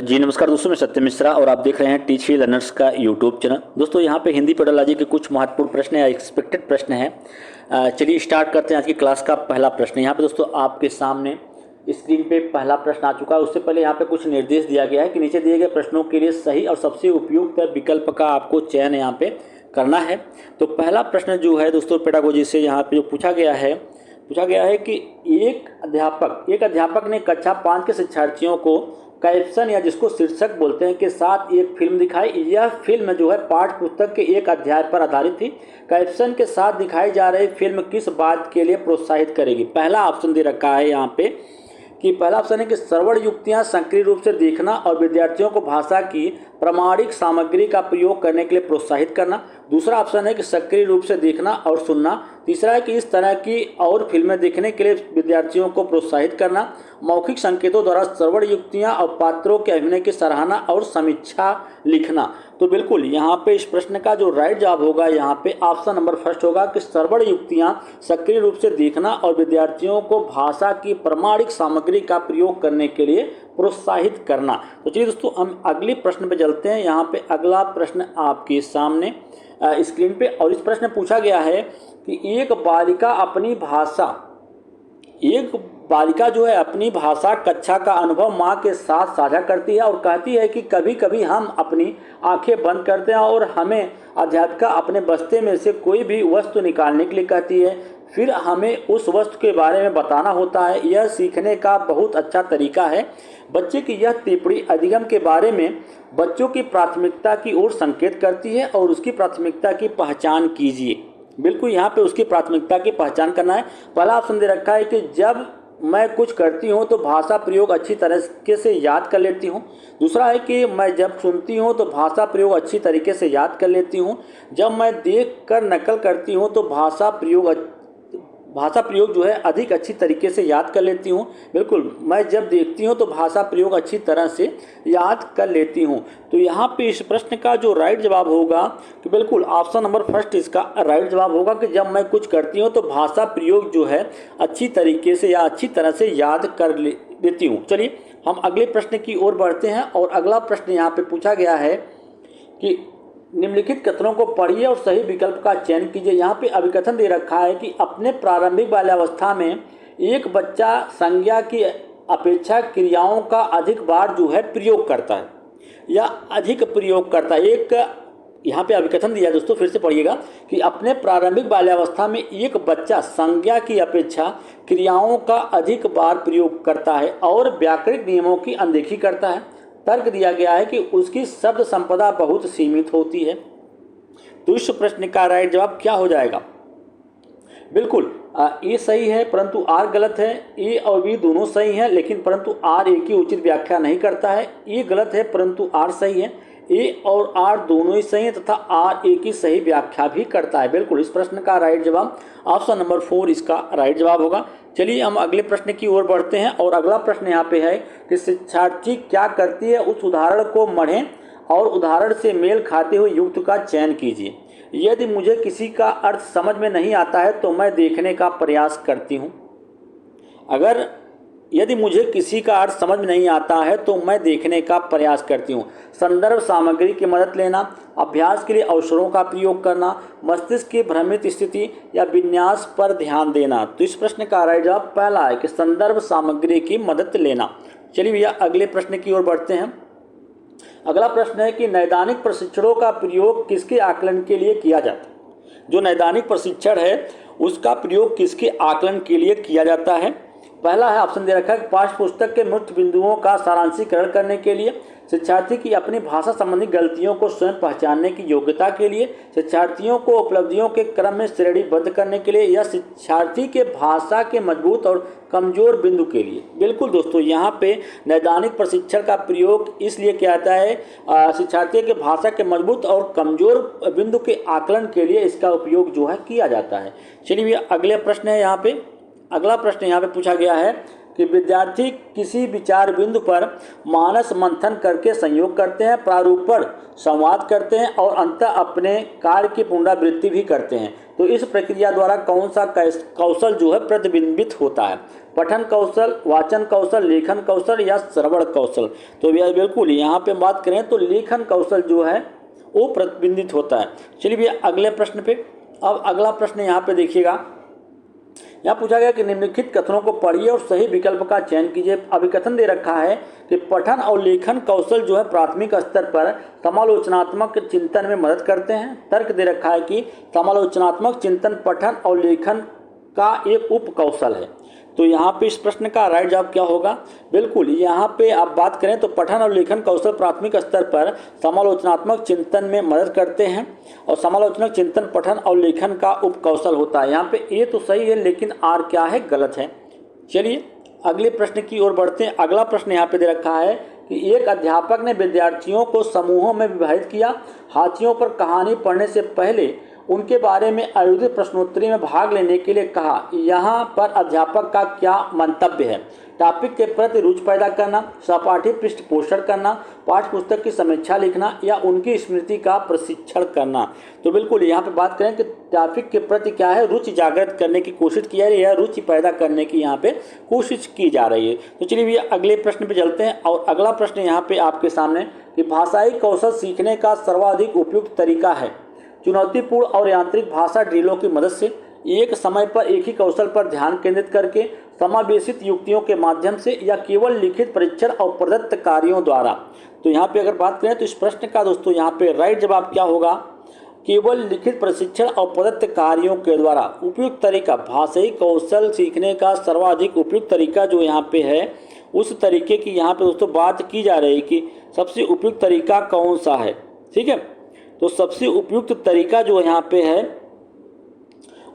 जी नमस्कार दोस्तों, मैं सत्यम मिश्रा और आप देख रहे हैं टीच लर्नर्स का यूट्यूब चैनल। दोस्तों यहाँ पे हिंदी पेडोलॉजी के कुछ महत्वपूर्ण प्रश्न या एक्सपेक्टेड प्रश्न हैं। चलिए स्टार्ट करते हैं आज की क्लास का पहला प्रश्न। यहाँ पे दोस्तों आपके सामने स्क्रीन पे पहला प्रश्न आ चुका है। उससे पहले यहाँ पे कुछ निर्देश दिया गया है कि नीचे दिए गए प्रश्नों के लिए सही और सबसे उपयुक्त विकल्प का आपको चयन यहाँ पे करना है। तो पहला प्रश्न जो है दोस्तों पेडागोजी से यहाँ पे जो पूछा गया है कि एक अध्यापक ने कक्षा 5 के शिक्षार्थियों को कैप्शन या जिसको शीर्षक बोलते हैं के साथ एक फिल्म दिखाई। यह फिल्म जो है पाठ्य पुस्तक के एक अध्याय पर आधारित थी। कैप्शन के साथ दिखाई जा रही फिल्म किस बात के लिए प्रोत्साहित करेगी? पहला ऑप्शन दे रखा है यहाँ पे कि पहला ऑप्शन है कि श्रवण युक्तियाँ सक्रिय रूप से देखना और विद्यार्थियों को भाषा की प्रामाणिक सामग्री का प्रयोग करने के लिए प्रोत्साहित करना। दूसरा ऑप्शन है कि सक्रिय रूप से देखना और सुनना। तीसरा है कि इस तरह की और फिल्में देखने के लिए विद्यार्थियों को प्रोत्साहित करना। मौखिक संकेतों द्वारा श्रवण युक्तियाँ और पात्रों के अभिनय की सराहना और समीक्षा लिखना। तो बिल्कुल यहाँ पे इस प्रश्न का जो राइट जवाब होगा यहाँ पे ऑप्शन नंबर फर्स्ट होगा कि श्रवण युक्तियाँ सक्रिय रूप से देखना और विद्यार्थियों को भाषा की प्रामाणिक सामग्री का प्रयोग करने के लिए प्रोत्साहित करना। तो चलिए दोस्तों हम अगले प्रश्न पे चलते हैं। यहाँ पे अगला प्रश्न आपके सामने स्क्रीन पे, और इस प्रश्न में पूछा गया है कि एक बालिका जो है अपनी भाषा कक्षा का अनुभव माँ के साथ साझा करती है और कहती है कि कभी कभी हम अपनी आंखें बंद करते हैं और हमें अध्यापिका अपने बस्ते में से कोई भी वस्तु निकालने के लिए कहती है, फिर हमें उस वस्तु के बारे में बताना होता है। यह सीखने का बहुत अच्छा तरीका है। बच्चे की यह टिप्पणी अधिगम के बारे में बच्चों की प्राथमिकता की ओर संकेत करती है और उसकी प्राथमिकता की पहचान कीजिए। बिल्कुल यहाँ पे उसकी प्राथमिकता की पहचान करना है। पहला ऑप्शन दे रखा है कि जब मैं कुछ करती हूँ तो भाषा प्रयोग अच्छी तरीके से याद कर लेती हूँ। दूसरा है कि मैं जब सुनती हूँ तो भाषा प्रयोग अच्छी तरीके से याद कर लेती हूँ। जब मैं देख कर नकल करती हूँ तो भाषा प्रयोग जो है अधिक अच्छी तरीके से याद कर लेती हूँ। बिल्कुल, मैं जब देखती हूँ तो भाषा प्रयोग अच्छी तरह से याद कर लेती हूँ। तो यहाँ पे इस प्रश्न का जो राइट जवाब होगा कि बिल्कुल ऑप्शन नंबर फर्स्ट इसका राइट जवाब होगा कि जब मैं कुछ करती हूँ तो भाषा प्रयोग जो है अच्छी तरीके से या अच्छी तरह से याद कर लेती हूँ। चलिए हम अगले प्रश्न की ओर बढ़ते हैं और अगला प्रश्न यहाँ पे पूछा गया है कि निम्नलिखित कथनों को पढ़िए और सही विकल्प का चयन कीजिए। यहाँ पे अभिकथन दे रखा है कि अपने प्रारंभिक बाल्यावस्था में एक बच्चा संज्ञा की अपेक्षा क्रियाओं का अधिक बार जो है प्रयोग करता है या अधिक प्रयोग करता है। एक यहाँ पे अभिकथन दिया दोस्तों, फिर से पढ़िएगा कि अपने प्रारंभिक बाल्यावस्था में एक बच्चा संज्ञा की अपेक्षा क्रियाओं का अधिक बार प्रयोग करता है और व्याकरणिक नियमों की अनदेखी करता है। तर्क दिया गया है कि उसकी शब्द संपदा बहुत सीमित होती है। तो इस प्रश्न का राइट जवाब क्या हो जाएगा? बिल्कुल ए सही है परंतु आर गलत है। ए और बी दोनों सही हैं लेकिन परंतु आर ए की उचित व्याख्या नहीं करता है। ए गलत है परंतु आर सही है। ए और आर दोनों ही सही हैं तथा आर ए की सही व्याख्या भी करता है। बिल्कुल इस प्रश्न का राइट जवाब ऑप्शन नंबर 4 इसका राइट जवाब होगा। चलिए हम अगले प्रश्न की ओर बढ़ते हैं और अगला प्रश्न यहाँ पे है कि शिक्षार्थी क्या करती है, उस उदाहरण को पढ़ें और उदाहरण से मेल खाते हुए युक्त का चयन कीजिए। यदि मुझे किसी का अर्थ समझ में नहीं आता है तो मैं देखने का प्रयास करती हूँ। यदि मुझे किसी का अर्थ समझ में नहीं आता है तो मैं देखने का प्रयास करती हूँ। संदर्भ सामग्री की मदद लेना, अभ्यास के लिए अवसरों का प्रयोग करना, मस्तिष्क की भ्रमित स्थिति या विन्यास पर ध्यान देना। तो इस प्रश्न का राइट जवाब पहला है कि संदर्भ सामग्री की मदद लेना। चलिए भैया अगले प्रश्न की ओर बढ़ते हैं। अगला प्रश्न है कि नैदानिक प्रशिक्षणों का प्रयोग किसके आकलन के लिए किया जाता है? जो नैदानिक प्रशिक्षण है उसका प्रयोग किसके आकलन के लिए किया जाता है? पहला है ऑप्शन दे रखा है पाठ्य पुस्तक के मुख्य बिंदुओं का सारांशीकरण करने के लिए, शिक्षार्थी की अपनी भाषा संबंधी गलतियों को स्वयं पहचानने की योग्यता के लिए, शिक्षार्थियों को उपलब्धियों के क्रम में श्रेणीबद्ध करने के लिए या शिक्षार्थी के भाषा के मजबूत और कमजोर बिंदु के लिए। बिल्कुल दोस्तों यहाँ पे नैदानिक प्रशिक्षण का प्रयोग इसलिए किया जाता है शिक्षार्थी के भाषा के मजबूत और कमजोर बिंदु के आकलन के लिए इसका उपयोग जो है किया जाता है। चलिए अगले प्रश्न है यहाँ पे। अगला प्रश्न यहाँ पे पूछा गया है कि विद्यार्थी किसी विचार बिंदु पर मानस मंथन करके संयोग करते हैं, प्रारूप पर संवाद करते हैं और अंततः अपने कार्य की पुनरावृत्ति भी करते हैं। तो इस प्रक्रिया द्वारा कौन सा कौशल जो है प्रतिबिंबित होता है? पठन कौशल, वाचन कौशल, लेखन कौशल या श्रवण कौशल? तो भैया बिल्कुल यहाँ पे बात करें तो लेखन कौशल जो है वो प्रतिबिंबित होता है। चलिए भैया अगले प्रश्न पे। अब अगला प्रश्न यहाँ पे देखिएगा, यहाँ पूछा गया कि निम्नलिखित कथनों को पढ़िए और सही विकल्प का चयन कीजिए। अभिकथन दे रखा है कि पठन और लेखन कौशल जो है प्राथमिक स्तर पर समालोचनात्मक चिंतन में मदद करते हैं। तर्क दे रखा है कि समालोचनात्मक चिंतन पठन और लेखन का एक उप कौशल है। तो यहाँ पे इस प्रश्न का राइट जवाब क्या होगा? बिल्कुल यहाँ पे आप बात करें तो पठन और लेखन कौशल प्राथमिक स्तर पर समालोचनात्मक चिंतन में मदद करते हैं और समालोचनात्मक चिंतन पठन और लेखन का उप कौशल होता है। यहाँ पे ए तो सही है लेकिन आर क्या है? गलत है। चलिए अगले प्रश्न की ओर बढ़ते हैं। अगला प्रश्न यहाँ पे दे रखा है कि एक अध्यापक ने विद्यार्थियों को समूहों में विभाजित किया। हाथियों पर कहानी पढ़ने से पहले उनके बारे में आयोजित प्रश्नोत्तरी में भाग लेने के लिए कहा। यहाँ पर अध्यापक का क्या मंतव्य है? टॉपिक के प्रति रुचि पैदा करना, सहपाठी पृष्ठपोषण करना, पाठ्य पुस्तक की समीक्षा लिखना या उनकी स्मृति का प्रशिक्षण करना? तो बिल्कुल यहाँ पे बात करें कि टॉपिक के प्रति क्या है? रुचि जागृत करने की कोशिश की जा रही है, रुचि पैदा करने की यहाँ पे कोशिश की जा रही है। तो चलिए भैया अगले प्रश्न पे चलते हैं और अगला प्रश्न यहाँ पे आपके सामने कि भाषाई कौशल सीखने का सर्वाधिक उपयुक्त तरीका है। चुनौतीपूर्ण और यांत्रिक भाषा ड्रिलों की मदद से, एक समय पर एक ही कौशल पर ध्यान केंद्रित करके, समावेशित युक्तियों के माध्यम से या केवल लिखित परीक्षण और प्रदत्त कार्यों द्वारा? तो यहाँ पे अगर बात करें तो इस प्रश्न का दोस्तों यहाँ पे राइट जवाब क्या होगा? केवल लिखित प्रशिक्षण और प्रदत्त कार्यों के द्वारा। उपयुक्त तरीका, भाषाई कौशल सीखने का सर्वाधिक उपयुक्त तरीका जो यहाँ पे है उस तरीके की यहाँ पे दोस्तों बात की जा रही है कि सबसे उपयुक्त तरीका कौन सा है। ठीक है, तो सबसे उपयुक्त तरीका जो यहाँ पे है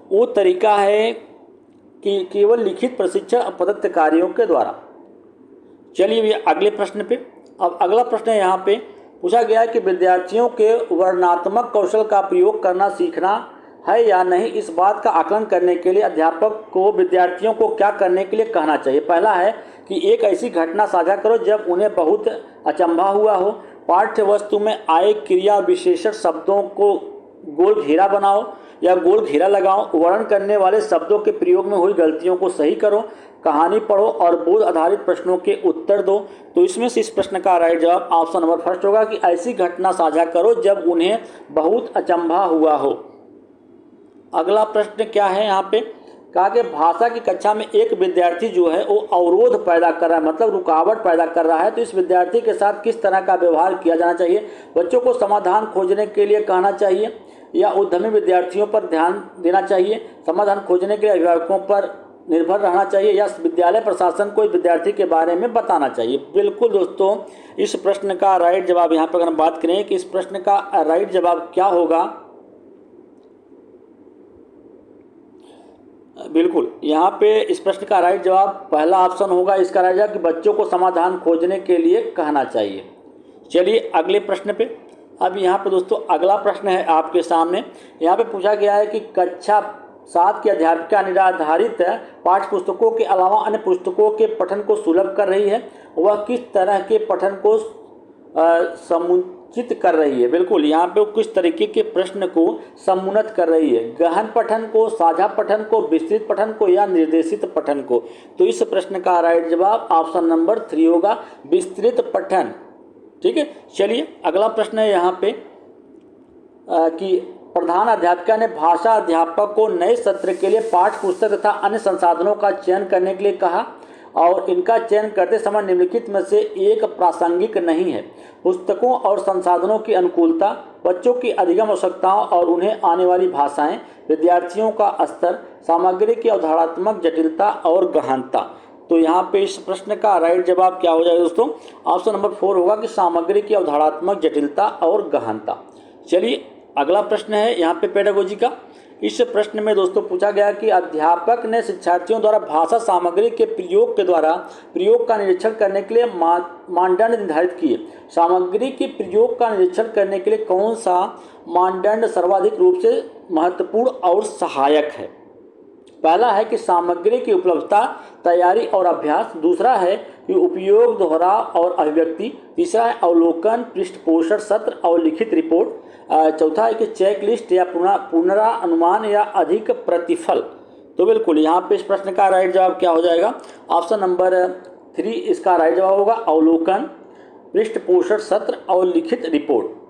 वो तरीका है कि केवल लिखित प्रशिक्षण और प्रदत्त कार्यों के द्वारा। चलिए भैया अगले प्रश्न पे। अब अगला प्रश्न यहाँ पे पूछा गया है कि विद्यार्थियों के वर्णनात्मक कौशल का प्रयोग करना सीखना है या नहीं, इस बात का आकलन करने के लिए अध्यापक को विद्यार्थियों को क्या करने के लिए कहना चाहिए? पहला है कि एक ऐसी घटना साझा करो जब उन्हें बहुत अचंभा हुआ हो। पाठ्य वस्तु में आए क्रिया विशेषण शब्दों को गोल घेरा बनाओ या गोल घेरा लगाओ। वर्णन करने वाले शब्दों के प्रयोग में हुई गलतियों को सही करो। कहानी पढ़ो और बोध आधारित प्रश्नों के उत्तर दो। तो इसमें से इस प्रश्न का राइट जवाब ऑप्शन नंबर फर्स्ट होगा कि ऐसी घटना साझा करो जब उन्हें बहुत अचंभा हुआ हो। अगला प्रश्न क्या है यहाँ पे? कहा कि भाषा की कक्षा में एक विद्यार्थी जो है वो अवरोध पैदा कर रहा है, मतलब रुकावट पैदा कर रहा है। तो इस विद्यार्थी के साथ किस तरह का व्यवहार किया जाना चाहिए? बच्चों को समाधान खोजने के लिए कहना चाहिए या उद्यमी विद्यार्थियों पर ध्यान देना चाहिए? समाधान खोजने के लिए अभिभावकों पर निर्भर रहना चाहिए या विद्यालय प्रशासन को इस विद्यार्थी के बारे में बताना चाहिए? बिल्कुल दोस्तों इस प्रश्न का राइट जवाब यहाँ पर अगर हम बात करें कि इस प्रश्न का राइट जवाब क्या होगा? बिल्कुल यहाँ पे इस प्रश्न का राइट जवाब पहला ऑप्शन होगा। इसका राइट जवाब कि बच्चों को समाधान खोजने के लिए कहना चाहिए। चलिए अगले प्रश्न पे। अब यहाँ पे दोस्तों अगला प्रश्न है आपके सामने। यहाँ पे पूछा गया है कि कक्षा 7 की अध्यापिका निर्धारित पाठ्य पुस्तकों के अलावा अन्य पुस्तकों के पठन को सुलभ कर रही है। वह किस तरह के पठन को समुचित कर रही है? बिल्कुल यहाँ पे वो किस तरीके के प्रश्न को समुन्नत कर रही है? गहन पठन को, साझा पठन को, विस्तृत पठन को या निर्देशित पठन को? तो इस प्रश्न का राइट जवाब ऑप्शन नंबर 3 होगा, विस्तृत पठन। ठीक है, चलिए अगला प्रश्न है यहाँ पे कि प्रधान अध्यापिका ने भाषा अध्यापक को नए सत्र के लिए पाठ्य पुस्तक तथा अन्य संसाधनों का चयन करने के लिए कहा और इनका चयन करते समय निम्नलिखित में से एक प्रासंगिक नहीं है। पुस्तकों और संसाधनों की अनुकूलता, बच्चों की अधिगम आवश्यकताओं और उन्हें आने वाली भाषाएं, विद्यार्थियों का स्तर, सामग्री की अवधारणात्मक जटिलता और गहनता। तो यहाँ पे इस प्रश्न का राइट जवाब क्या हो जाएगा दोस्तों? ऑप्शन नंबर 4 होगा कि सामग्री की अवधारणात्मक जटिलता और गहनता। चलिए अगला प्रश्न है यहाँ पे पेडागोजी का। इस प्रश्न में दोस्तों पूछा गया कि अध्यापक ने शिक्षार्थियों द्वारा भाषा सामग्री के प्रयोग के द्वारा प्रयोग का निरीक्षण करने के लिए मानदंड निर्धारित किए। सामग्री के प्रयोग का निरीक्षण करने के लिए कौन सा मानदंड सर्वाधिक रूप से महत्वपूर्ण और सहायक है? पहला है कि सामग्री की उपलब्धता, तैयारी और अभ्यास। दूसरा है कि उपयोग, दोहराव और अभिव्यक्ति। तीसरा है अवलोकन, पृष्ठपोषण सत्र और लिखित रिपोर्ट। चौथा है कि चेकलिस्ट या पुनरानुमान या अधिक प्रतिफल। तो बिल्कुल यहाँ पे इस प्रश्न का राइट जवाब क्या हो जाएगा? ऑप्शन नंबर 3 इसका राइट जवाब होगा, अवलोकन, पृष्ठपोषण सत्र और लिखित रिपोर्ट।